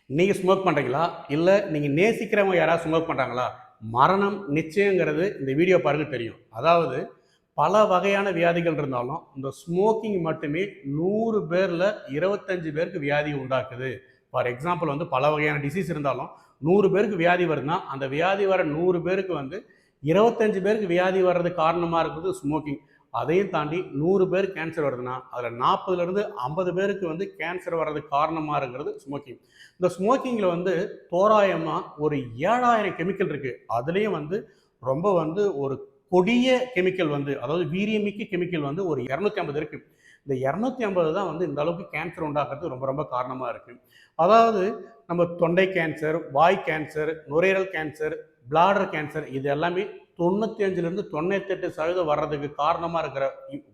நீங்கள் ஸ்மோக் பண்ணுறீங்களா, இல்லை நீங்கள் நேசிக்கிறவங்க யாராவது ஸ்மோக் பண்ணுறாங்களா? மரணம் நிச்சயங்கிறது இந்த வீடியோ பாருங்க தெரியும். அதாவது பல வகையான வியாதிகள் இருந்தாலும் இந்த ஸ்மோக்கிங் மட்டுமே 100 பேரில் 25 பேருக்கு வியாதி உண்டாக்குது. ஃபார் எக்ஸாம்பிள் வந்து பல வகையான டிசீஸ் இருந்தாலும் 100 பேருக்கு வியாதி வருதுன்னா அந்த வியாதி வர 100 பேருக்கு வந்து 25 பேருக்கு வியாதி வர்றதுக்கு காரணமாக இருக்குது ஸ்மோக்கிங். அதையும் தாண்டி 100 பேர் கேன்சர் வருதுன்னா அதில் 40லேருந்து 50 பேருக்கு வந்து கேன்சர் வர்றதுக்கு காரணமாக இருக்கிறது ஸ்மோக்கிங். இந்த ஸ்மோக்கிங்கில் வந்து தோராயமாக ஒரு 7000 கெமிக்கல் இருக்குது. அதுலேயும் வந்து ரொம்ப வந்து ஒரு கொடிய கெமிக்கல் வந்து, அதாவது வீரியமிக்க கெமிக்கல் வந்து ஒரு 250 இருக்குது. இந்த 250 தான் வந்து இந்த அளவுக்கு கேன்சர் உண்டாக்குறது ரொம்ப ரொம்ப காரணமாக இருக்குது. அதாவது நம்ம தொண்டை கேன்சர், வாய் கேன்சர், நுரையீரல் கேன்சர், பிளாடர் கேன்சர், இது எல்லாமே 95லேருந்து 98% வர்றதுக்கு காரணமாக இருக்கிற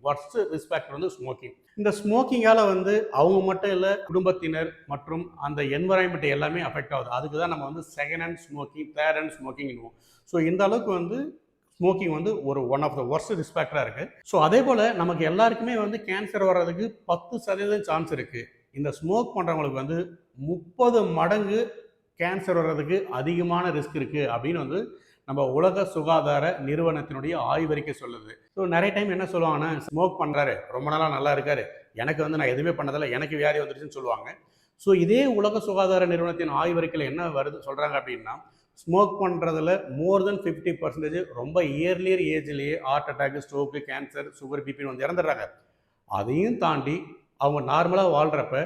வர்ஸ்ட் ரிஸ்க் ஃபேக்டர் வந்து ஸ்மோக்கிங். இந்த ஸ்மோக்கிங்கால் வந்து அவங்க மட்டும் இல்லை, குடும்பத்தினர் மற்றும் அந்த என்வரான்மெண்ட் எல்லாமே அஃபெக்ட் ஆகுது. அதுக்கு தான் நம்ம வந்து second hand smoking, third hand ஸ்மோக்கிங்னுவோம். ஸோ இந்த அளவுக்கு வந்து ஸ்மோக்கிங் வந்து ஒரு one of the worst risk ஃபேக்டராக இருக்குது. ஸோ அதே போல் நமக்கு எல்லாருக்குமே வந்து கேன்சர் வர்றதுக்கு 10% சான்ஸ் இருக்குது. இந்த ஸ்மோக் பண்ணுறவங்களுக்கு வந்து 30 மடங்கு கேன்சர் வர்றதுக்கு அதிகமான ரிஸ்க் இருக்குது அப்படின்னு வந்து நம்ம உலக சுகாதார நிறுவனத்தினுடைய ஆய்வறிக்கை சொல்லுது. ஸோ நிறைய டைம் என்ன சொல்லுவாங்கன்னா, ஸ்மோக் பண்ணுறாரு, ரொம்ப நாளாக நல்லா இருக்காரு, எனக்கு வந்து நான் எதுவுமே பண்ணதில்லை, எனக்கு வியாதி வந்துருச்சுன்னு சொல்லுவாங்க. ஸோ இதே உலக சுகாதார நிறுவனத்தின் ஆய்வறிக்கையில் என்ன வருது சொல்கிறாங்க அப்படின்னா, ஸ்மோக் பண்ணுறதுல மோர் தென் 50% ரொம்ப இயர்லியர் ஏஜ்லேயே heart attack, stroke, cancer, sugar, பிபின்னு வந்து இறந்துடுறாங்க. அதையும் தாண்டி அவங்க நார்மலாக வாழ்கிறப்ப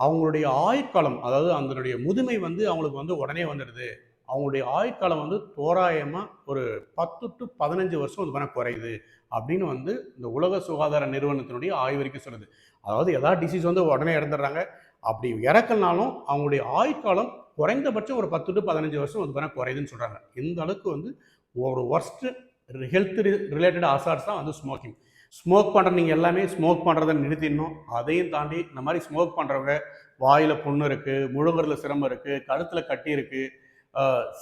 அவங்களுடைய ஆயுட்காலம், அதாவது அதனுடைய முதுமை வந்து அவங்களுக்கு வந்து உடனே வந்துடுது. அவங்களுடைய ஆயுட்காலம் வந்து தோராயமாக ஒரு 10 to 15 வருஷம் இது பண்ண குறையுது அப்படின்னு வந்து இந்த உலக சுகாதார நிறுவனத்தினுடைய ஆய்வறிக்கை சொல்லுது. அதாவது ஏதாவது டிசீஸ் வந்து உடனே இறந்துடுறாங்க. அப்படி இறக்கலனாலும் அவங்களுடைய ஆயுட்காலம் குறைந்தபட்சம் ஒரு 10 to 15 வருஷம் வந்து பண்ண குறையுதுன்னு சொல்கிறாங்க. இந்த அளவுக்கு வந்து ஒரு ஒர்ஸ்ட் ஹெல்த் ரிலேட்டட் அசார்ட்ஸ் தான் வந்து ஸ்மோக்கிங். ஸ்மோக் பண்ணுற நீங்கள் எல்லாமே ஸ்மோக் பண்ணுறதை நிறுத்திடணும். அதையும் தாண்டி இந்த மாதிரி ஸ்மோக் பண்ணுறவங்க வாயில் புண்ணு இருக்குது, முழுங்குறதுல சிரமம் இருக்குது, கழுத்தில் கட்டி இருக்குது,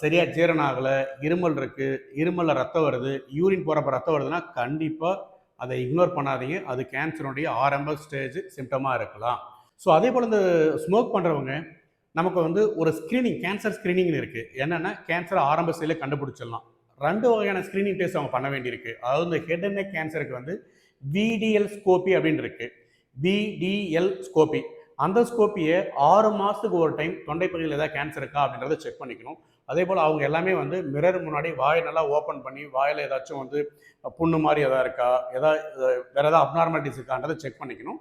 சரியாக ஜீரணம் ஆகலை, இருமல் இருக்குது, இருமலில் ரத்தம் வருது, யூரின் போகிறப்ப ரத்தம் வருதுன்னா கண்டிப்பாக அதை இக்னோர் பண்ணாதீங்க. அது கேன்சருடைய ஆரம்ப ஸ்டேஜ் சிம்டமாக இருக்கலாம். ஸோ அதே போல் இந்த ஸ்மோக் பண்ணுறவங்க நமக்கு வந்து ஒரு ஸ்க்ரீனிங், கேன்சர் ஸ்க்ரீனிங்னு இருக்குது. என்னென்னா கேன்சரை ஆரம்ப ஸ்டேஜில் கண்டுபிடிச்சிடலாம். 2 வகையான ஸ்க்ரீனிங் டெஸ்ட் அவங்க பண்ண வேண்டியிருக்கு. அதாவது இந்த ஹெட் அண்ட் நெக் கேன்சருக்கு வந்து விடிஎல் ஸ்கோபி அப்படின்னு இருக்குது. விடிஎல் ஸ்கோபி, அந்த ஸ்கோப்பியை 6 மாதத்துக்கு ஒரு டைம் தொண்டை பகுதியில் ஏதாவது கேன்சர் இருக்கா அப்படின்றத செக் பண்ணிக்கணும். அதே போல் அவங்க எல்லாமே வந்து மிரர் முன்னாடி வாயை நல்லா ஓப்பன் பண்ணி வாயில் ஏதாச்சும் வந்து புண்ணு மாதிரி எதாவது இருக்கா, வேறு ஏதாவது அப்நார்மாலிட்டிஸ் இருக்கான்றதை செக் பண்ணிக்கணும்.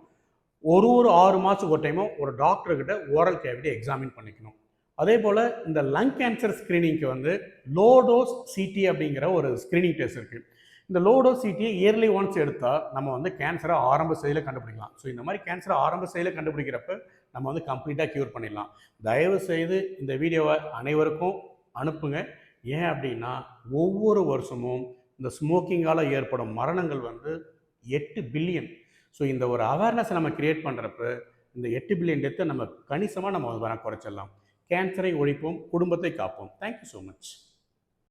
ஒரு 6 மாதத்துக்கு ஒரு டைமும் ஒரு டாக்டர்கிட்ட ஓரல் கேவிட்டி எக்ஸாமின் பண்ணிக்கணும். அதே போல் இந்த லங் கேன்சர் ஸ்க்ரீனிங்க்கு வந்து லோ டோஸ் சிடி அப்படிங்கிற ஒரு ஸ்க்ரீனிங் டெஸ்ட் இருக்குது. இந்த லோ டோஸ் சிடியை இயர்லி ஒன்ஸ் எடுத்தால் நம்ம வந்து கேன்சரை ஆரம்ப ஸ்டேஜில் கண்டுபிடிக்கலாம். ஸோ இந்த மாதிரி கேன்சரை ஆரம்ப ஸ்டேஜில் கண்டுபிடிக்கிறப்ப நம்ம வந்து கம்ப்ளீட்டாக க்யூர் பண்ணிடலாம். தயவு செய்து இந்த வீடியோவை அனைவருக்கும் அனுப்புங்க. ஏன் அப்படின்னா ஒவ்வொரு வருஷமும் இந்த ஸ்மோக்கிங்கால் ஏற்படும் மரணங்கள் வந்து 8 பில்லியன். ஸோ இந்த ஒரு அவேர்னஸை நம்ம கிரியேட் பண்ணுறப்ப இந்த 8 பில்லியன் டெத்தை நம்ம கணிசமாக நம்ம குறைச்சிடலாம். கேன்சரை ஒழிப்போம், குடும்பத்தை காப்போம். Thank you so much.